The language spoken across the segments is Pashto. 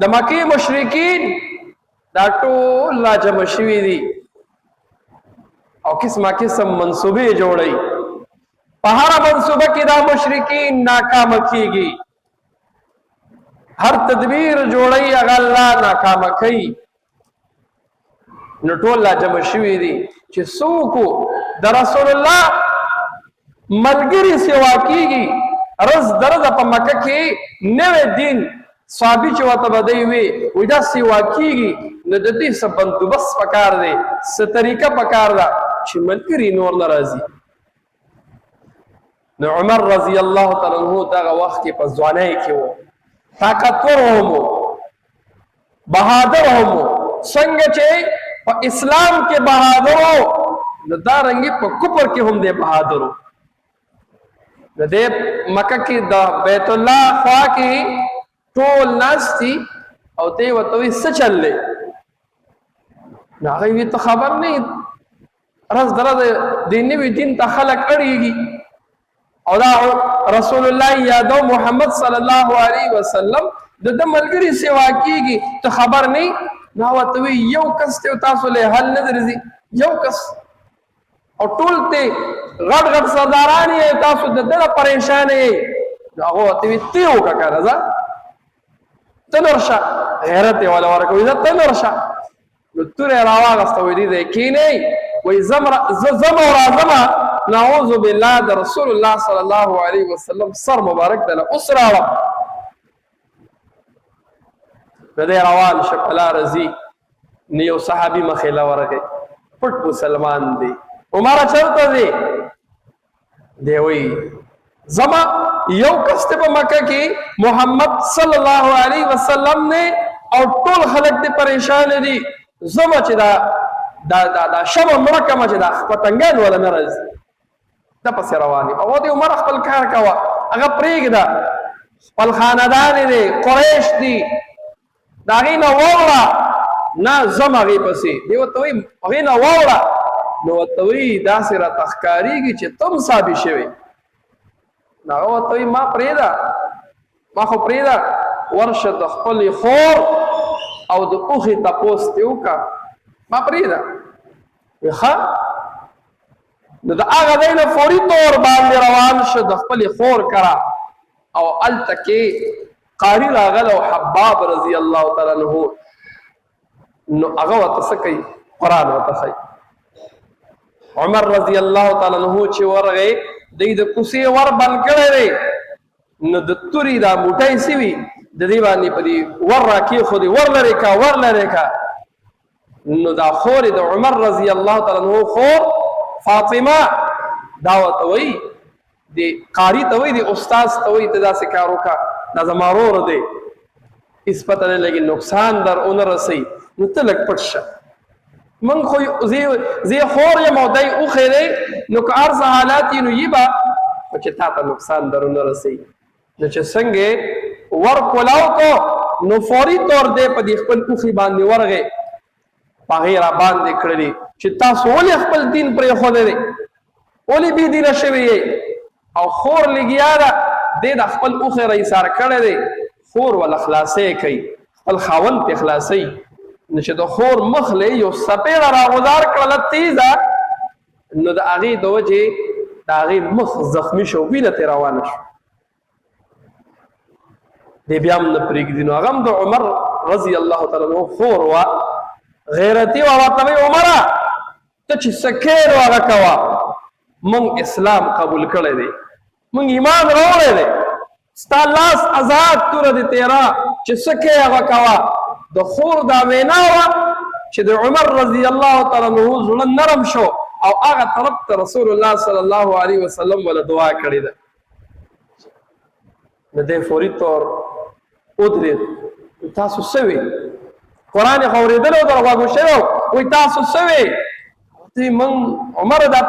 د مکې مشرکین دا ټول راجمع شوي دي او قسمه قسم منصوبې جوړي. په هره منصوبه کې دا مشرکین ناکامه کیږي، هر تدبیر جوړي هغه الله ناکامه کوي. نو ټول راجمع شوي دي چې څوک د رسول الله ملګري سوا کیږي. رز درزه په مکه کې نوی دین صحابي چې ورته بدی وي وایي دا سوا کیږي، نو د دې څه بندوبست پکار دی، څه طریقه پکار ده چې ملګري نور نه راځي. نو عمر رضی الله تعالی عنہ دغه وخت کې په ځوانۍ کې و، طاقتور هم و، بهادر هم و. څنګه چې په اسلام کې بهادر و، نو دارنګې په کفر کې هم دی بهادر و. د دې مکه کې د بیت الله خوا کې ټول ناستي او دی ورته وایي څه چل دی؟ نو هغوی وایي ته خبر نه یې، رز درزه د نوي دین ته خلک اړېږي او دا رسول الله یادو محمد صلی الله علیه وسلم د ده ملګري سوا کېږي، ته خبر نه یې؟ نو ورته وایي یو کس دی تاسو له حل نه درځي، یو کس او ټول ته غټ غټ سرداران یې تاسو د ده پریشان یې. نو هغه ورته وایي ته یې وکړه که راځه ته نور شه، غیرت یې والا ورکوي ده ته نور شه. نو توره یې راواغسته وایي دې ځای کښېنئ، وایي زه ځم او راځمه، نعوذ بالله د رسول الله صلی الله علیه وسلم سر مبارک دله اوس راوړم. نو دی روان شه په لاره ځي، نو یو صحابي مخې له ورغی، پټ مسلمان دی. عمره چېرته دی؟ دی وایي زما یو کس دی په مکه کې محمد صلی الله علیه وسلم نه او ټول خلک دې پریشان دي، زما چې دا شمه مړه کړمه چې دا پتنګان ولا نه راځي. دا پسې روان دي. هغه د عمر خپل کار کوه، هغه پرېږده، خپل خاندان دی، قریش دي، د هغې نه واوړه. نه ځم هغې پسې. دی ورته وایي هغې نه واوړه. نو ورته وایي داسې راته ښکارېږي چې ته هم ثابت شوې. نو هغه ورته وایي ما پرېږده، ما خو پرېږده، ورشه د خپلې خور او د اوښې تپوس دې وکړه، ما پرېږده. وایي ښه. نو د هغه ځای نه فوري طور باندې روان شه د خپلې خور کره، او هلته کې قاري راغلی او حباب رضی الله تعالی عنه، نو هغه ورته څه کوي؟ قرآن ورته ښایي. عمر رضی الله تعالی عنہ چې ورغی دی د کوڅې ور بند کړی دی، نو د تورې دا موټی سوي د دې باندې په دې ور راکېښودې، ور لرې کا ور لرې کا. نو دا خورې د عمر رضی الله تعالی عنہ خور فاطمه دا ورته وایي د قاري ته وایي د استاذ ته وایي ته داسې کار وکړه، دا زما ورور دی، هېڅ پته نه لګي نقصان در ونه رسوي، نو ته لږ پټ شه. من خو زه خور یم او دی اوښی دی، نو که هر څه حالات یي نو یي به خو چې تا ته نقصان در ونه رسوي. نو چې څنګه ور کولاو کو، نو فوري طور دی په دې خپل اوښي باندې ورغی، په هغې را باندې کړلي چې تاسو ولې خپل دین پرېښودی دی، ولې بې دینه شوي یې. او خور لګیا ده، دی د خپل اوښی را ایثار کړی دی، خور وله خلاصۍ کوي، خپل خاوند پې خلاصوي. نو چې د خور مخ له یو څپېړه راغوځار کړله تیزه، نو د هغې د وجې د هغې مخ زخمي شو، وینه ترې روانه شو. دی بیا هم نه پرېږدي. نو هغه هم د عمر رضی الله تعالی عنہ خور وه، غیرتي وه. ورته وایي عمره ته چې څه کیر و هغه کوه، موږ اسلام قبول کړی دی، موږ ایمان راوړی دی، ستا لاس آزاد توره دې تېره، چې څه کې هغه کوه. د خور دا وینا وه چې د عمر رضی الله تعالی عنہ زړه نرم شو او هغه طرف ته رسول الله صلی الله علیه وسلم ولا دعا کړې ده. نو دی فوري طور ودرېد، تاسو څه وی؟ قرآن یې خو اورېدلی و، در غوږو شوی و. وایي تاسو څه وی؟ ورته موږ عمر دا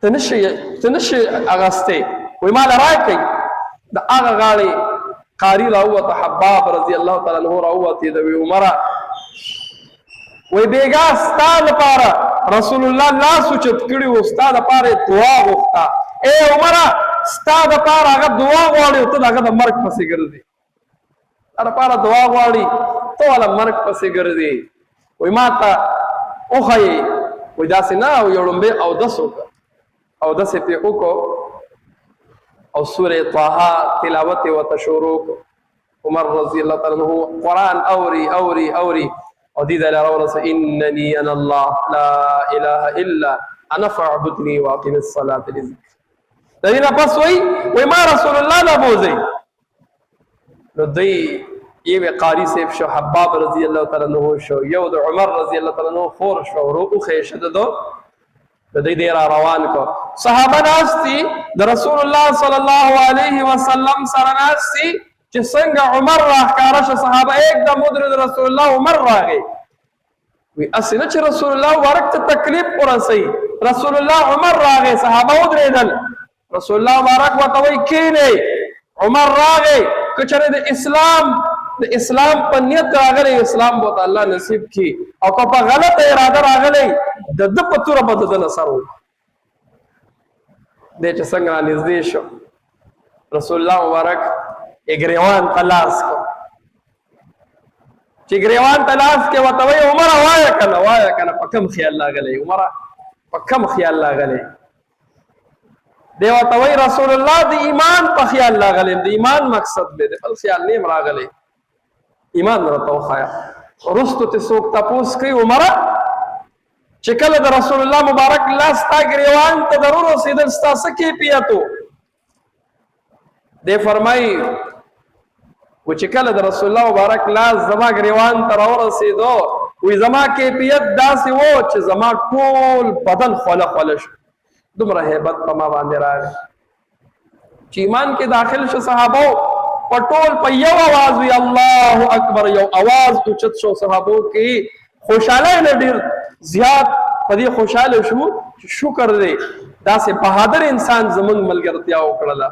ته نشي اغستی، وایي ما له راکړئ. د هغه غاړې قاري راووته، حباب رضی الله تعالی عنہ راووتې د وی عمره وایي بېګا ستا لپاره رسول الله لاس اوچت کړي و، ستا دپاره یې دعا غوښته. ای عمره ستا دپاره هغه دعا غواړي او ته د هغه د مرګ پسې ګرځې. لپاره دعا غواړي ته والا مرګ پسې ګرځي وای ما ته وښایي وای داسې نه او یو ړومبی اودس وکړه اودس یې پرې وکړو او سورې طه تلاوت یې ورته شروع کړو عمر رضی الله تعالی عنه قرآن اوري اوري اوري او دې ځای راورسه انني انا الله لا اله الا انا فاعبدني واقم الصلاه لذکر د دې نه پس وای ما رسول الله نه بوزي نو دوی یو قاری صاحب شو حباب رضی الله تعالی عنہ شو یو د عمر رضی الله تعالی عنہ خور شو روخه شد دو د دې ډیر روان کو صحابه ناستی د رسول الله صلی الله علیه وسلم سره ناستی چې څنګه عمر راخاره شه صحابه एकदम مدرد رسول الله عمر راغی وی اسنه چې رسول الله ورکت تکلیف ورسي رسول الله عمر راغی صحابه ودریدل رسول الله مبارک وتوي کینه عمر راغی کچره د اسلام په نیت راغلی اسلام بوت الله نصیب کی او که په غلط اراده راغلی د په توره به د نصر و دې چې څنګه نږدې شو رسول الله مبارک اګریوان تلاش کو چې ګریوان تلاش کې وتوي عمر وایا کنه په کم خیال لاغلی عمر په کم خیال لاغلی دی وتوي رسول الله د ایمان په خیال لاغلی د ایمان مقصد دی بل خیال نیم راغلی ایمان راته وخایا رستو ته څوک تاسو کوي عمر چې کله د رسول الله مبارک لاس تا ګریوان ته ضرور رسیدل ستاسو کې پیاتو دی فرمای و چې کله د رسول الله مبارک لاس زما ګریوان ته ورسیدو وې زما کیفیت داسې وو چې زما ټول بدن خوله شو دومره hebat په ما باندې راغی چې ایمان کې داخل شو صحابه پټول په یو आवाज وی الله اکبر یو आवाज اوچت شو صحابو کې خوشاله نه ډیر زیات په دې خوشاله شو شکر دې داسې بهادر انسان زمونږ ملګرتیا وکړه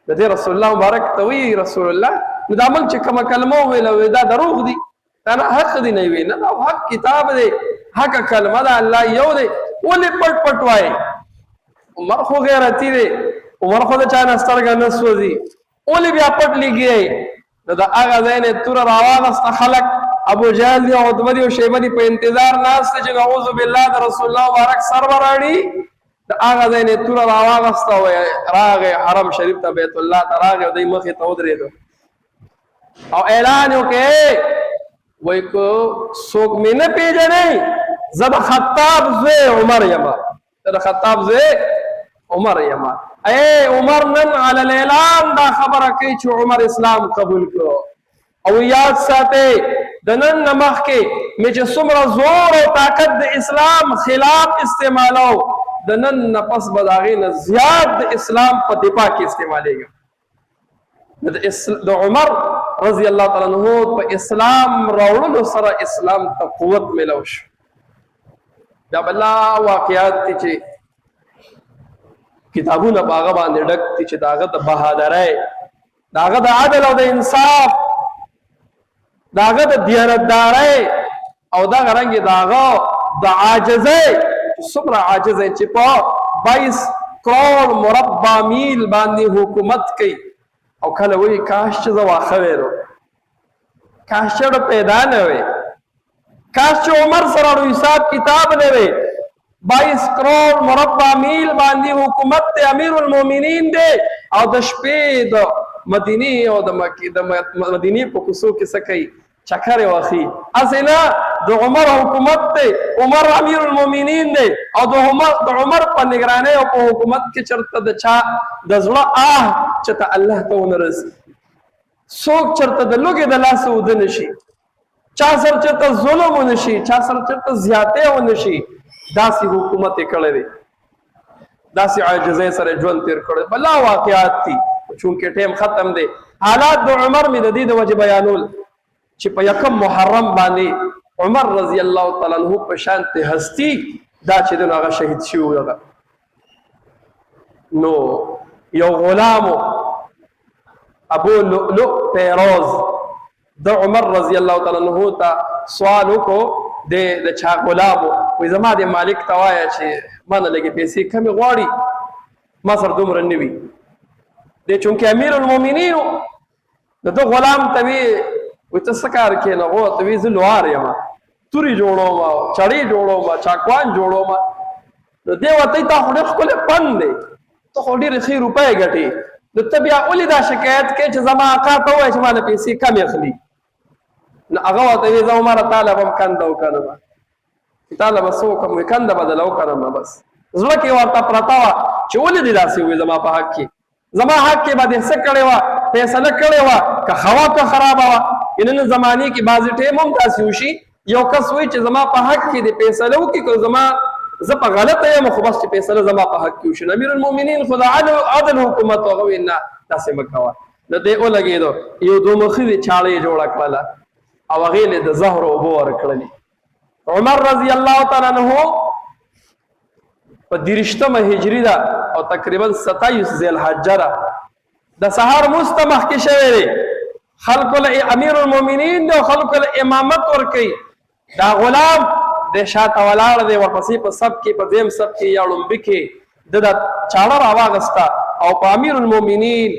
د دې رسول الله مبارک توي رسول الله نو دا موږ چې کومه کلمه ویل دا دروغ دي دا نه حق دي نه وي نه حق کتاب دی حق کلمه ده الله یو دی ولې پټ وای عمر خو غیرتی دی عمر خو د چا نه سترګه نه سوځي ولې بیا پټ لګي دا هغه ځای نه تور راواغست خلک ابو جهل او عتبه او شیبه په انتظار ناس چې نعوذ بالله د رسول الله مبارک سر وراړي دا هغه ځای نه تور راواغست او راغه حرم شریف ته بیت الله ته راغه د مخې ته ودرېدو او اعلان وکړي وای کو څوک مې نه پیژنې زب خطاب زوی عمر یما زب خطاب زوی عمر یما اے عمر نن علی الاعلان دا خبره کوي چې عمر اسلام قبول کړو او یاد ساته د نن نمخ کې مې چې څومره زور او طاقت د اسلام خلاف استعمالو د نن نفس بداغې نه زیات د اسلام په دفاع کې استعمالېږي د عمر رضی الله تعالی عنہ په اسلام راوړلو سره اسلام ته قوت ملو شو دا بل واقعات چې کتابونه باغ باندې ډک چې داغه د بهادرۍ داغه د عدل او د انصاف داغه د دیانتدارۍ او دا غرنګ داغه د عاجزۍ څومره عاجزۍ چې په 22 کروڑ مربع میل باندې حکومت کوي او کله وی کاش چې زوا خویرو کاش چې پیدا نه وي کاش چې عمر سره حساب کتاب نه وي 22 کروڑ مربع میل باندې حکومت ته امیر المؤمنین دی او د شپې د مدینه او د مکه د مدینه په کوڅو کې سکی چکر واخی اسنه د عمر حکومت ته عمر امیر المؤمنین دی او د عمر په نگرانی او په حکومت کې چرته د چا د زړه چې ته الله ته ونرسي څوک چرته د لوګي د لاس ودن شي چا سره چرته ظلم ونشي چا سره چرته زیاته ونشي داسې حکومت کړي دي داسې عاجزۍ سره ژوند تیر کړي بل واقعات دي چونکه ټیم ختم دي حالات د عمر مې د دې د وجه بیانول چې په یکم محرم باندې عمر رضی الله تعالی عنہ په شان ته هستی دا چې دغه شهید شو نو یو غلام ابو لؤلؤ فیروز د عمر رضی الله تعالی عنہ ته سوال وکړو د چا غلام وې زما د مالک توایا چې مانه لګي پیسې کمی غواړي ما سره دومره نوي د چونکه امیر المؤمنین د ده غلام ته وی ته څه کار کوې؟ نو هغه ورته وی زه لوار یم، تورې جوړوم، چړې جوړوم، چاکوان جوړوم. نو دی ورته تا خو ډېر ښکلی پند دی، ته خو ډېرې ښې روپۍ ګټې، نو ته بیا ولې دا شکایت کوې چې زما اکا ته ووایه چې ما له پیسې کمې اخلي؟ نو هغه ورته وی زه عمره تا له به هم کنده وکنم، تا له به څه وکړم؟ وایي کنده به دله وکنم. بس زړه کې ورته پرته وه چې ولې دې داسې ووایي زما په حق کې، زما حق کې به دې څه کړې وه، فیصله کړې وه، که هوا که خرابه وه. نن زمانې کې بعضې ټیم هم داسې وشي، یو کس وایي چې زما په حق کې دې فیصله وکړي، که زما زه په غلطه یم خو بس چې فیصله زما په حق کې وشي. امیر المؤمنین خو د عدل حکومت و، هغه وایي نه داسې مه کوه. نو دی ولګېدو، یو دومخي دې چاړه یې جوړه کړله او هغې یې د زهرو اوبه ورکړلې. عمر رضی الله تعالی عنه په 30مه هجري ده او تقریبا 27 ذی الحجه ده، د سهار لمونځ ته مخکې شوی دی، خلکو له امیر المؤمنین دی او خلکو له امامت ورکوي. دا غلام د شاته ولاړ دی، ورپسې په سب کې، په دویم سب کې یا لومبي کې د دا چاړه راواغسته او په امیر المؤمنین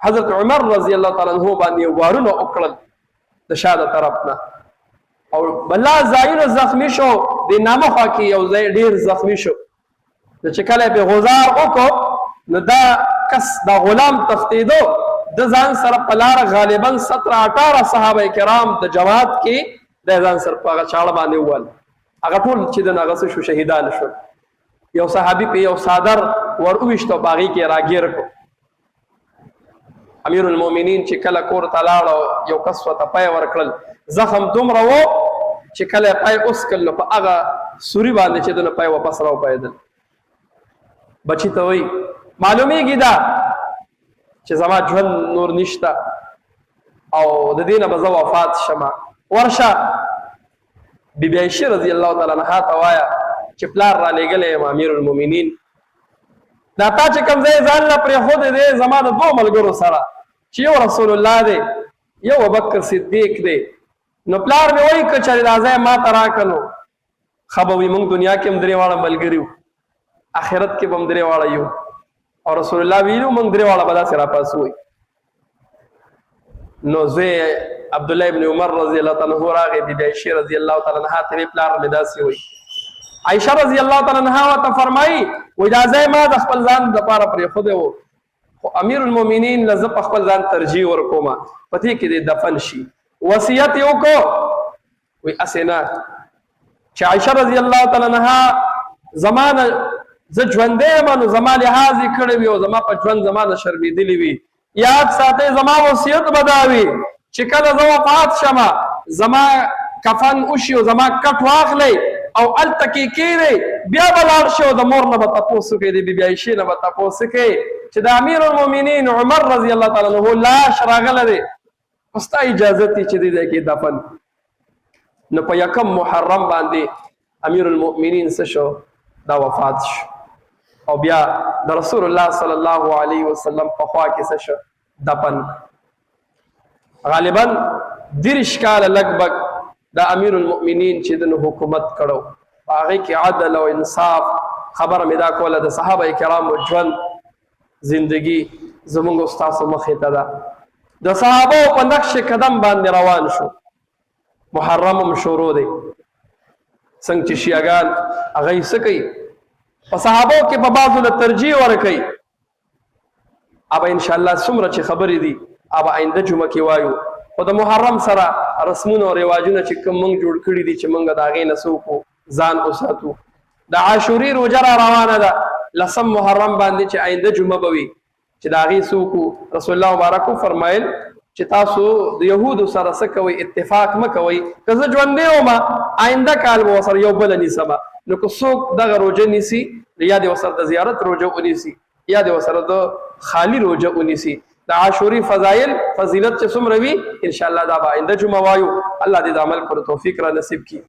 حضرت عمر رضی الله تعالی عنه باندې وارونه وکړل د شاته طرف نه، او بلا ځایونه زخمی شو، د نامه خوا کې یو ځای ډېر زخمی شو. چې کله به غزار وکړو نو دا کس دا غلام تښتېدو، د ځان سره په لاره غالبا 17-18 صحابه کرام د جماعت کې د ځان سره په هغه چاړه باندې ووهل. هغه ټول چې د هغه څه شو شهیدان شول. یو صحابي په یو څادر ور وویشتو، په هغې کې راګیر کړو. امیر المؤمنین چې کله کور ته لاړ یو کس ورته پی ورکړل، زخم دومره و چې کله یې پی وسکل نو په هغه سوري باندې چې دنه پی واپس راوپیدل. بچی ته وایي معلومیږي دا چې زما ژوند نور نشته او د دې نه به زه وفات شمه. ورشه بیبي عایشې رضی الله تعالی عنها ته وایه چې پلار را لېږلی یم امیر المؤمنین، دا تا چې کوم ځای ځان له پرېښودی دی زما د 2 ملګرو سره، چې یو رسول الله دی یو ابوبکر صدیق دی. نو پلار مې وایي که چېرې دا ځای ما ته راکړه نو ښه به وي، موږ دنیا کې هم درې واړه ملګري وو، آخرت کې به هم درې واړه یو، او رسول الله ویلو موږ درې واړه به داسې راپاسوئ. نو زوی عبدالله ابن عمر رضی الله تعالی عنه راغی، بیبي عایشې رضی الله تعالی عنها ته وی پلار مې داسې وایي. عایشه رضی الله تعالی عنها ورته فرمایي وایي دا ځای ما د خپل ځان دپاره پرېښودی و، خو امیر المؤمنین له زه په خپل ځان ترجیح ورکوم په دې کې دې دفن شي. وصیت یې وکړو، وایي هسې نه چې عایشه رضی الله تعالی عنها زما نه زه ژوندی یم نو زما لحاظ یې کړی وي او زما په ژوند زما نه شرمېدلي وي. یاد ساتئ زما وصیت به دا وي چې کله زه وفات شمه زما کفن وشي او زما کټ واخلی او هلته کې کښېنئ، بیا به لاړ شي او د مور نه به تپوس وکړئ، د بیبي عایشې نه به تپوس وکړئ چې د امیر المؤمنین عمر رضی الله تعالی عنه لاش راغلی دی، خو ستا اجازت یې چې دې ځای کې دفن. نو په 1 محرم باندې امیر المؤمنین څه شو؟ دا وفات شو او بیا د رسول الله صلی الله علیه وسلم په خوا کې څه شو؟ دفن. غالبا 30 کاله لګبګ د امیر المؤمنین چې دنو حکومت کړو، په هغې کې عدل او انصاف خبره مې دا کوله. د صحابه کرامو ژوند زندگی زمونږ او ستاسو مخې ته ده، د صحابو په نقش قدم باندې روان شو. محرم هم شروع دی، څنګه چې شیعګان هغه څه کوي په صحابو کې په بعضو له ترجیح ورکوي. ابا انشاءالله څومره چې خبرې دي ابا آینده جمعه کې وایو، خو د محرم سره رسمونه او رواجونه چې کوم موږ جوړ کړي دي چې موږ د هغې نه څه وکړو ځان وساتو. د عاشوري روژه را روانه ده، 10 محرم باندې چې آینده جمعه به وي چې د هغې څه وکړو. رسول الله مبارک وفرمایل چې تاسو د یهودو سره څه کوئ اتفاق مه کوئ، که زه ژوندی ومه آینده کال به ورسره یو بله نیسمه. نو که څوک دغه روژه نیسي یا دې ورسره د زیارت روژه ونیسي یا دې ورسره د خالي روژه ونیسي. د عاشوري فضایل فضیلت چې څومره وي انشاءالله دا به آینده جمعه وایو. الله دې د عمل کولو توفیق را نصیب کړي.